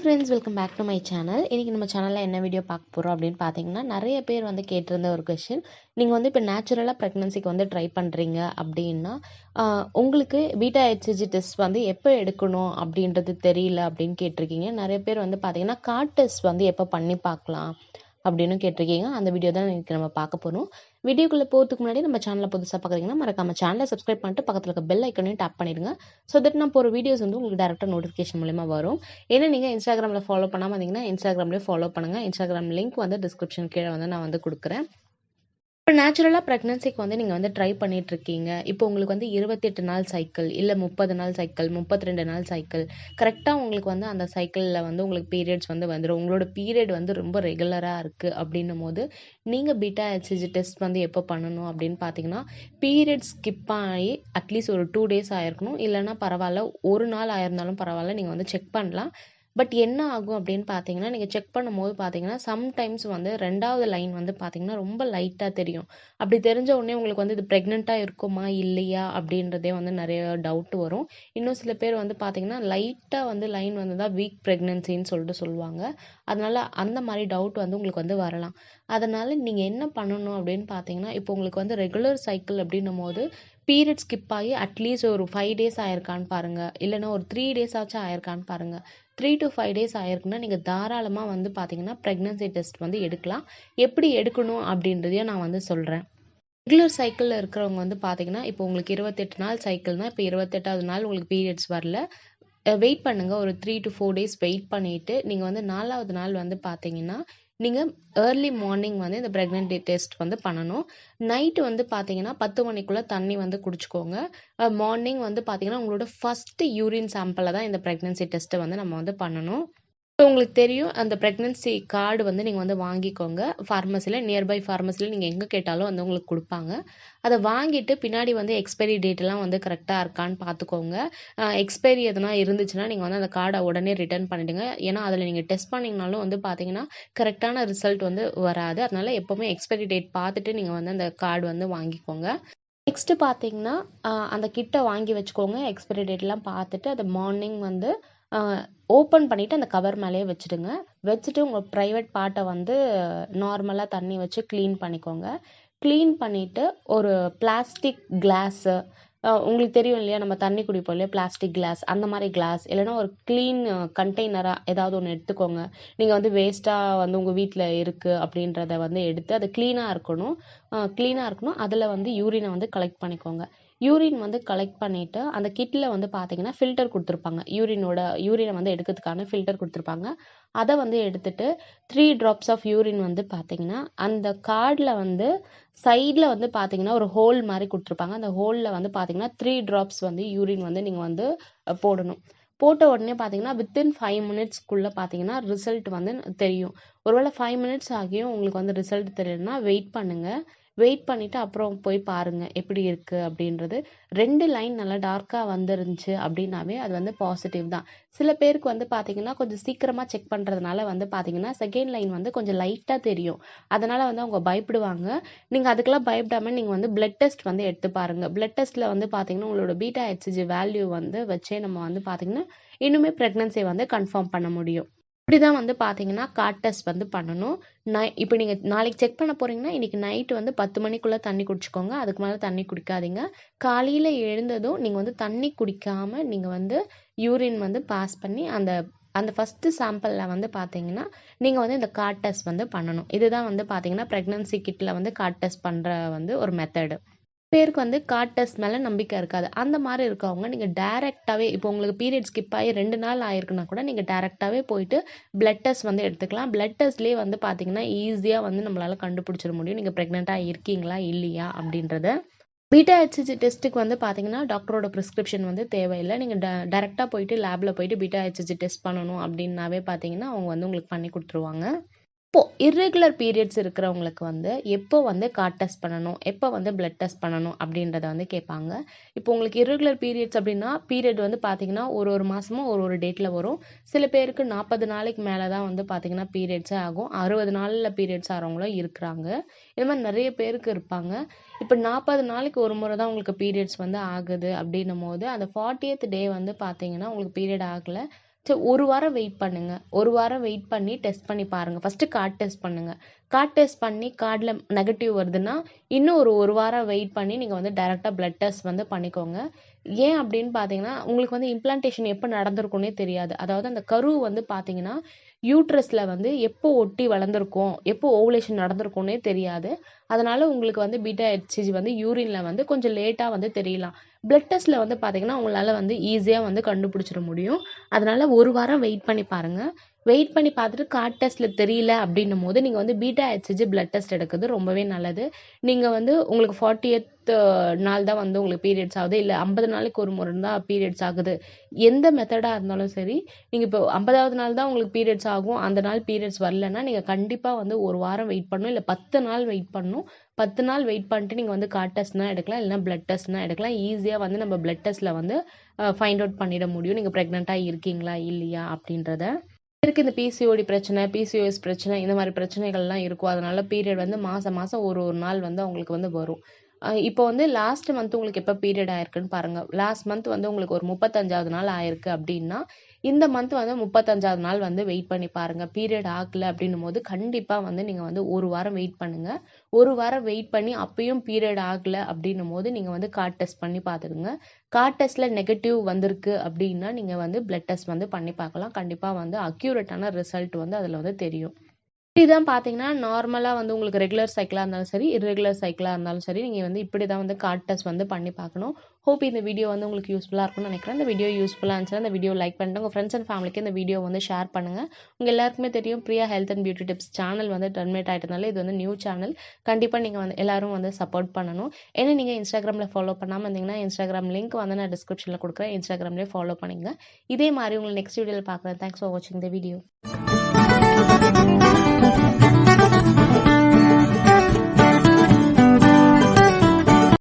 Friends, welcome back to my channel. இன்றைக்கி நம்ம சேனலில் என்ன வீடியோ பார்க்க போகிறோம் அப்படின்னு பார்த்தீங்கன்னா, நிறைய பேர் வந்து கேட்டிருந்த ஒரு கொஷின். நீங்கள் வந்து இப்போ நேச்சுரலாக ப்ரெக்னன்சிக்கு வந்து ட்ரை பண்ணுறீங்க அப்படின்னா, உங்களுக்கு betahcg டெஸ்ட் வந்து எப்போ எடுக்கணும் அப்படின்றது தெரியல அப்படின்னு கேட்டிருக்கீங்க. நிறைய பேர் வந்து பார்த்தீங்கன்னா, கார்ட் டெஸ்ட் வந்து எப்போ பண்ணி பார்க்கலாம் அப்படின்னு கேட்டிருக்கீங்க. அந்த வீடியோ தான் இன்றைக்கி நம்ம பார்க்க போகிறோம். வீடியோக்குள்ளே போகிறதுக்கு முன்னாடி நம்ம சேனலை புதுசாக பார்க்குறீங்கன்னா மறக்காம சேனலை சப்ஸ்கிரைப் பண்ணிட்டு பக்கத்தில் இருக்க பெல் ஐக்கனையும் டேப் பண்ணிடுங்க. ஸோ தட் நான் போகிற வீடியோஸ் வந்து உங்களுக்கு டேரெக்டாக நோட்டிஃபிகேஷன் மூலமா வரும். ஏன்னா நீங்கள் இன்ஸ்டாகிராமில் ஃபாலோ பண்ணாமல் இருந்தீங்கன்னா இன்ஸ்டாகிராம்லேயே ஃபாலோ பண்ணுங்கள். இன்ஸ்டாகிராம் லிங்க் வந்து டிஸ்கிரிப்ஷன் கீழே வந்து நான் வந்து கொடுக்குறேன். இப்போ நேச்சுரலாக ப்ரெக்னன்சிக்கு வந்து நீங்கள் வந்து ட்ரை பண்ணிகிட்ருக்கீங்க. இப்போ உங்களுக்கு வந்து 28 நாள் சைக்கிள், இல்லை 30 நாள் சைக்கிள், 32 நாள் சைக்கிள், கரெக்டாக உங்களுக்கு வந்து அந்த சைக்கிளில் வந்து உங்களுக்கு பீரியட்ஸ் வந்து வந்துடும். உங்களோட பீரியட் வந்து ரொம்ப ரெகுலராக இருக்குது அப்படின்னும் போது நீங்கள் betahcg டெஸ்ட் வந்து எப்போ பண்ணணும் அப்படின்னு பார்த்தீங்கன்னா, பீரியட் ஸ்கிப் ஆகி அட்லீஸ்ட் ஒரு 2 டேஸ் ஆயிருக்கணும். இல்லைன்னா பரவாயில்ல, ஒரு நாள் ஆயிருந்தாலும் பரவாயில்ல, நீங்கள் வந்து செக் பண்ணலாம். பட் என்ன ஆகும் அப்படின்னு பார்த்தீங்கன்னா, நீங்கள் செக் பண்ணும்போது பார்த்தீங்கன்னா, சம்டைம்ஸ் வந்து 2வது லைன் வந்து பார்த்தீங்கன்னா ரொம்ப லைட்டாக தெரியும். அப்படி தெரிஞ்ச உடனே உங்களுக்கு வந்து இது ப்ரெக்னெண்ட்டாக இருக்குமா இல்லையா அப்படின்றதே வந்து நிறைய டவுட் வரும். இன்னும் சில பேர் வந்து பார்த்தீங்கன்னா, லைட்டாக வந்து லைன் வந்து தான் வீக் ப்ரெக்னன்சின்னு சொல்லிட்டு சொல்லுவாங்க. அதனால அந்த மாதிரி டவுட் வந்து உங்களுக்கு வந்து வரலாம். அதனால நீங்கள் என்ன பண்ணணும் அப்படின்னு பார்த்தீங்கன்னா, இப்போ உங்களுக்கு வந்து ரெகுலர் சைக்கிள் அப்படின்னும் போது பீரியட் ஸ்கிப் ஆகி அட்லீஸ்ட் ஒரு 5 டேஸ் ஆயிருக்கான்னு பாருங்கள். இல்லைன்னா ஒரு 3 டேஸ் ஆச்சும் ஆயிருக்கான்னு பாருங்கள். 3 to 5 டேஸ் ஆயிருக்குன்னா நீங்கள் தாராளமாக வந்து பார்த்தீங்கன்னா ப்ரெக்னன்சி டெஸ்ட் வந்து எடுக்கலாம். எப்படி எடுக்கணும் அப்படின்றதையும் நான் வந்து சொல்கிறேன். ரெகுலர் சைக்கிளில் இருக்கிறவங்க வந்து பார்த்தீங்கன்னா, இப்போ உங்களுக்கு 28 நாள் சைக்கிள்னால் இப்போ 28வது நாள் உங்களுக்கு பீரியட்ஸ் வரல. வெயிட் பண்ணுங்கள். ஒரு 3 to 4 டேஸ் வெயிட் பண்ணிவிட்டு நீங்கள் வந்து 4வது நாள் வந்து பார்த்தீங்கன்னா, நீங்கள் ஏர்லி மார்னிங் வந்து இந்த ப்ரெக்னன்சி டெஸ்ட் வந்து பண்ணணும். நைட்டு வந்து பார்த்தீங்கன்னா 10 மணிக்குள்ளே தண்ணி வந்து குடிச்சுக்கோங்க. மார்னிங் வந்து பார்த்தீங்கன்னா உங்களோட ஃபஸ்ட்டு யூரின் சாம்பிளில் தான் இந்த ப்ரெக்னன்சி டெஸ்ட்டை வந்து நம்ம வந்து பண்ணணும். உங்களுக்கு தெரியும், அந்த ப்ரெக்னன்சி கார்டு வந்து நீங்கள் வந்து வாங்கிக்கோங்க. ஃபார்மசியில், நியர்பை ஃபார்மசியில் நீங்கள் எங்கே கேட்டாலும் வந்து உங்களுக்கு கொடுப்பாங்க. அதை வாங்கிட்டு பின்னாடி வந்து எக்ஸ்பைரி டேட்டெல்லாம் வந்து கரெக்டாக இருக்கான்னு பார்த்துக்கோங்க. எக்ஸ்பைரி எதுனா இருந்துச்சுன்னா நீங்கள் வந்து அந்த கார்டை உடனே ரிட்டர்ன் பண்ணிவிடுங்க. ஏன்னா அதில் நீங்கள் டெஸ்ட் பண்ணிங்கனாலும் வந்து பார்த்தீங்கன்னா கரெக்டான ரிசல்ட் வந்து வராது. அதனால் எப்போவுமே எக்ஸ்பைரி டேட் பார்த்துட்டு நீங்கள் வந்து அந்த கார்டு வந்து வாங்கிக்கோங்க. நெக்ஸ்ட்டு பார்த்தீங்கன்னா, அந்த கிட்ட வாங்கி வச்சுக்கோங்க. எக்ஸ்பைரி டேட்லாம் பார்த்துட்டு அதை மார்னிங் வந்து ஓப்பன் பண்ணிவிட்டு அந்த கவர் மேலேயே வச்சுடுங்க. வச்சுட்டு உங்கள் ப்ரைவேட் பார்ட்டை வந்து நார்மலாக தண்ணி வச்சு க்ளீன் பண்ணிக்கோங்க. க்ளீன் பண்ணிவிட்டு ஒரு பிளாஸ்டிக் கிளாஸு, உங்களுக்கு தெரியும் இல்லையா, நம்ம தண்ணி குடிப்போம் இல்லையா, பிளாஸ்டிக் கிளாஸ், அந்த மாதிரி கிளாஸ் இல்லைனா ஒரு க்ளீன் கண்டெய்னராக ஏதாவது ஒன்று எடுத்துக்கோங்க. நீங்கள் வந்து வேஸ்ட்டாக வந்து உங்கள் வீட்டில் இருக்குது அப்படின்றத வந்து எடுத்து அது க்ளீனாக இருக்கணும். அதில் வந்து யூரினை வந்து கலெக்ட் பண்ணிக்கோங்க. யூரின் வந்து கலெக்ட் பண்ணிவிட்டு அந்த கிட்டில் வந்து பார்த்தீங்கன்னா ஃபில்டர் கொடுத்துருப்பாங்க. யூரினை வந்து எடுக்கிறதுக்கான ஃபில்டர் கொடுத்துருப்பாங்க. அதை வந்து எடுத்துட்டு 3 drops ஆஃப் யூரின் வந்து பார்த்தீங்கன்னா அந்த கார்டில் வந்து சைடில் வந்து பார்த்தீங்கன்னா ஒரு ஹோல் மாதிரி கொடுத்துருப்பாங்க. அந்த ஹோலில் வந்து பார்த்தீங்கன்னா 3 drops வந்து யூரின் வந்து நீங்கள் வந்து போடணும். போட்ட உடனே பார்த்தீங்கன்னா வித்தின் 5 மினிட்ஸ்க்குள்ளே பார்த்தீங்கன்னா ரிசல்ட் வந்து தெரியும். ஒருவேளை 5 மினிட்ஸ் ஆகியும் உங்களுக்கு வந்து ரிசல்ட் தெரியலன்னா வெயிட் பண்ணுங்கள். வெயிட் பண்ணிவிட்டு அப்புறம் போய் பாருங்கள் எப்படி இருக்குது அப்படின்றது. 2 லைன் நல்லா டார்க்காக வந்துருந்துச்சு அப்படின்னாவே அது வந்து பாசிட்டிவ் தான். சில பேருக்கு வந்து பார்த்தீங்கன்னா கொஞ்சம் சீக்கிரமாக செக் பண்ணுறதுனால வந்து பார்த்தீங்கன்னா செகண்ட் லைன் வந்து கொஞ்சம் லைட்டாக தெரியும். அதனால் வந்து அவங்க பயப்படுவாங்க. நீங்கள் அதுக்கெல்லாம் பயப்படாமல் நீங்கள் வந்து பிளட் டெஸ்ட் வந்து எடுத்து பாருங்கள். பிளட் டெஸ்ட்டில் வந்து பார்த்தீங்கன்னா உங்களோட betahcg வேல்யூ வந்து வச்சே நம்ம வந்து பார்த்தீங்கன்னா இன்னுமே ப்ரெக்னன்சியை வந்து கன்ஃபார்ம் பண்ண முடியும். இப்படி தான் வந்து பார்த்தீங்கன்னா கார்ட் டெஸ்ட் வந்து பண்ணணும். இப்போ நீங்கள் நாளைக்கு செக் பண்ண போகிறீங்கன்னா இன்றைக்கி நைட்டு வந்து 10 மணிக்குள்ளே தண்ணி குடிச்சுக்கோங்க. அதுக்கு மேலே தண்ணி குடிக்காதீங்க. காலையில் எழுந்ததும் நீங்கள் வந்து தண்ணி குடிக்காமல் நீங்கள் வந்து யூரின் வந்து பாஸ் பண்ணி அந்த அந்த ஃபஸ்ட்டு சாம்பிளில் வந்து பார்த்தீங்கன்னா நீங்கள் வந்து இந்த கார்ட் டெஸ்ட் வந்து பண்ணணும். இதுதான் வந்து பார்த்தீங்கன்னா ப்ரெக்னன்சி கிட்டில் வந்து கார்ட் டெஸ்ட் பண்ணுற வந்து ஒரு மெத்தடு. பேருக்கு வந்து கார்ட் டெஸ்ட் மேலே நம்பிக்கை இருக்காது. அந்த மாதிரி இருக்கவங்க நீங்கள் டைரெக்டாகவே இப்போ உங்களுக்கு பீரியட் ஸ்கிப் ஆகி 2 நாள் ஆயிருக்குன்னா கூட நீங்கள் டைரெக்டாகவே போயிட்டு பிளட் டெஸ்ட் வந்து எடுத்துக்கலாம். பிளட் டெஸ்ட்லேயே வந்து பார்த்தீங்கன்னா ஈஸியாக வந்து நம்மளால் கண்டுபிடிச்சிட முடியும் நீங்கள் ப்ரெக்னெண்ட்டாக இருக்கீங்களா இல்லையா அப்படின்றத. betahcg டெஸ்ட்டுக்கு வந்து பார்த்தீங்கன்னா டாக்டரோட ப்ரிஸ்கிரிப்ஷன் வந்து தேவையில்லை. நீங்கள் டைரெக்டாக போயிட்டு லேபில் போயிட்டு betahcg டெஸ்ட் பண்ணணும் அப்படின்னாவே பார்த்தீங்கன்னா அவங்க வந்து உங்களுக்கு பண்ணி கொடுத்துருவாங்க. இப்போ irregular பீரியட்ஸ் இருக்கிறவங்களுக்கு வந்து எப்போ வந்து கார்ட் டெஸ்ட் பண்ணணும், எப்போ வந்து பிளட் டெஸ்ட் பண்ணணும் அப்படின்றத வந்து கேட்பாங்க. இப்போ உங்களுக்கு irregular பீரியட்ஸ் அப்படின்னா பீரியட் வந்து பார்த்தீங்கன்னா ஒரு மாதமும் ஒரு டேட்டில் வரும். சில பேருக்கு 40 நாளைக்கு மேலே தான் வந்து பார்த்தீங்கன்னா பீரியட்ஸே ஆகும். 60 நாளில் பீரியட்ஸ் ஆகிறவங்களும் இருக்கிறாங்க. இது மாதிரி நிறைய பேருக்கு இருப்பாங்க. இப்போ 40 நாளைக்கு ஒரு முறை தான் உங்களுக்கு பீரியட்ஸ் வந்து ஆகுது அப்படின்னும் போது அந்த 40th டே வந்து பார்த்தீங்கன்னா உங்களுக்கு பீரியட் ஆகலை, சரி, ஒரு வாரம் வெயிட் பண்ணுங்க. ஒரு வாரம் வெயிட் பண்ணி டெஸ்ட் பண்ணி பாருங்க. ஃபர்ஸ்ட்டு கார்ட் டெஸ்ட் பண்ணுங்க. கார்ட் டெஸ்ட் பண்ணி கார்ட்ல நெகட்டிவ் வருதுன்னா, இன்னும் ஒரு வாரம் வெயிட் பண்ணி நீங்க வந்து டைரக்ட்டா பிளட் டெஸ்ட் வந்து பண்ணிக்கோங்க. ஏன் அப்படின்னு பார்த்தீங்கன்னா, உங்களுக்கு வந்து இம்ப்ளான்டேஷன் எப்ப நடந்திருக்கும்னே தெரியாது. அதாவது அந்த கரு வந்து பார்த்தீங்கன்னா, யூட்ரஸ்ல வந்து எப்போ ஒட்டி வளர்ந்திருக்கும், எப்போ ஓவுலேஷன் நடந்திருக்கும்னே தெரியாது. அதனால உங்களுக்கு வந்து பீட்டா ஹெச்சிஜி வந்து யூரின்ல வந்து கொஞ்சம் லேட்டா வந்து தெரியலாம். பிளட் டெஸ்ட்ல வந்து பார்த்தீங்கன்னா, உங்களால வந்து ஈஸியா வந்து கண்டுபிடிச்சிட முடியும். அதனால ஒரு வாரம் வெயிட் பண்ணி பாருங்க. வெயிட் பண்ணி பார்த்துட்டு கார்ட் டெஸ்ட்ல தெரியல அப்படின்னும்போது, நீங்க வந்து பீட்டா ஹெச்சிஜி பிளட் டெஸ்ட் எடுக்கிறது ரொம்பவே நல்லது. நீங்க வந்து உங்களுக்கு 40த் நாள் தான் வந்து உங்களுக்கு பீரியட்ஸ் ஆகுது. இல்ல 50 நாளைக்கு ஒரு முறை தான் பீரியட்ஸ் ஆகுது. எந்த மெத்தடா இருந்தாலும் சரி, நீங்க இப்போ 50வது நாள் தான் உங்களுக்கு பீரியட்ஸ் ஆகும். அந்த நாள் பீரியட்ஸ் வரலன்னா, நீங்க கண்டிப்பா வந்து 1 வாரம் வெயிட் பண்ணணும். இல்ல 10 நாள் வெயிட் பண்ணணும். 10 நாள் வெயிட் பண்ணிட்டு நீங்க வந்து கார்ட் டெஸ்ட்னா எடுக்கலாம். இல்லன்னா பிளட் டெஸ்ட்னா எடுக்கலாம். ஈஸியா வந்து நம்ம பிளட் டெஸ்ட்ல வந்து ஃபைண்ட் அவுட் பண்ணிட முடியும். நீங்க பிரெக்னன்ட்டா இருக்கீங்களா? இல்லையா? அப்படின்றத. சிலருக்கு இந்த பிசிஓடி பிரச்சனை, பிசிஓஎஸ் பிரச்சனை இந்த மாரி பிரச்சனைகள்லாம் இருக்கும். அதனால பீரியட் வந்து மாசம் மாசம் ஒரு ஒரு நாள் வந்து அவங்களுக்கு வந்து வரும். இப்போ வந்து லாஸ்ட் மந்த் உங்களுக்கு எப்ப பீரியட் ஆயிருக்குன்னு பாருங்க. லாஸ்ட் மந்த் வந்து உங்களுக்கு ஒரு 35வது நாள் ஆயிருக்கு அப்டின்னா, இந்த மந்த் வந்து 35வது நாள் வந்து வெயிட் பண்ணி பாருங்க. பீரியட் ஆகல அப்டின்னும்போது கண்டிப்பா வந்து நீங்க வந்து 1 வாரம் வெயிட் பண்ணுங்க. 1 வாரம் வெயிட் பண்ணி அப்பயும் பீரியட் ஆகல அப்டின்னும்போது நீங்க வந்து கார்ட் டெஸ்ட் பண்ணி பார்த்துடுங்க. கார்ட் டெஸ்ட்ல நெகட்டிவ் வந்திருக்கு அப்டின்னா, நீங்க வந்து பிளட் டெஸ்ட் வந்து பண்ணி பார்க்கலாம். கண்டிப்பா வந்து அக்யூரேட்டான ரிசல்ட் வந்து அதுல வந்து தெரியும். இப்படிதான் பார்த்தீங்கன்னா, நார்மலா வந்து உங்களுக்கு ரெகுலர் சைக்கிளா இருந்தாலும் சரி, இர்ரெகுலர் சைக்கிளா இருந்தாலும் சரி, நீங்க வந்து இப்படி தான் வந்து கார்ட் டெஸ்ட் வந்து பண்ணி பார்க்கணும். ஹோப் இந்த வீடியோ வந்து உங்களுக்கு யூஸ்ஃபுல்லா இருக்கும்னு நினைக்கிறேன். இந்த வீடியோ யூஸ்ஃபுல்லா இருந்துச்சுன்னா, இந்த வீடியோ லைக் பண்ணிட்டு, உங்க ஃப்ரெண்ட்ஸ் அண்ட் ஃபேமிலிக்கு இந்த வீடியோ வந்து ஷேர் பண்ணுங்க. உங்க எல்லாருக்குமே தெரியும், Priya health and beauty tips channel வந்து டெர்மினேட் ஆயிட்டனால, இது வந்து நியூ சேனல். கண்டிப்பா நீங்க வந்து எல்லாரும் வந்து சப்போர்ட் பண்ணணும். ஏன்னா நீங்க Instagramல ஃபாலோ பண்ணாம இருந்தீங்கன்னா, Instagram லிங்க் வந்து நான் டிஸ்கிரிப்ஷன்ல குடுக்குறேன். Instagramலயே ஃபாலோ பண்ணிக்கங்க. இதே மாரி உங்கள நெக்ஸ்ட் வீடியோல பார்க்குறேன். தேங்க்ஸ் ஃபார் வாட்சிங் த வீடியோ.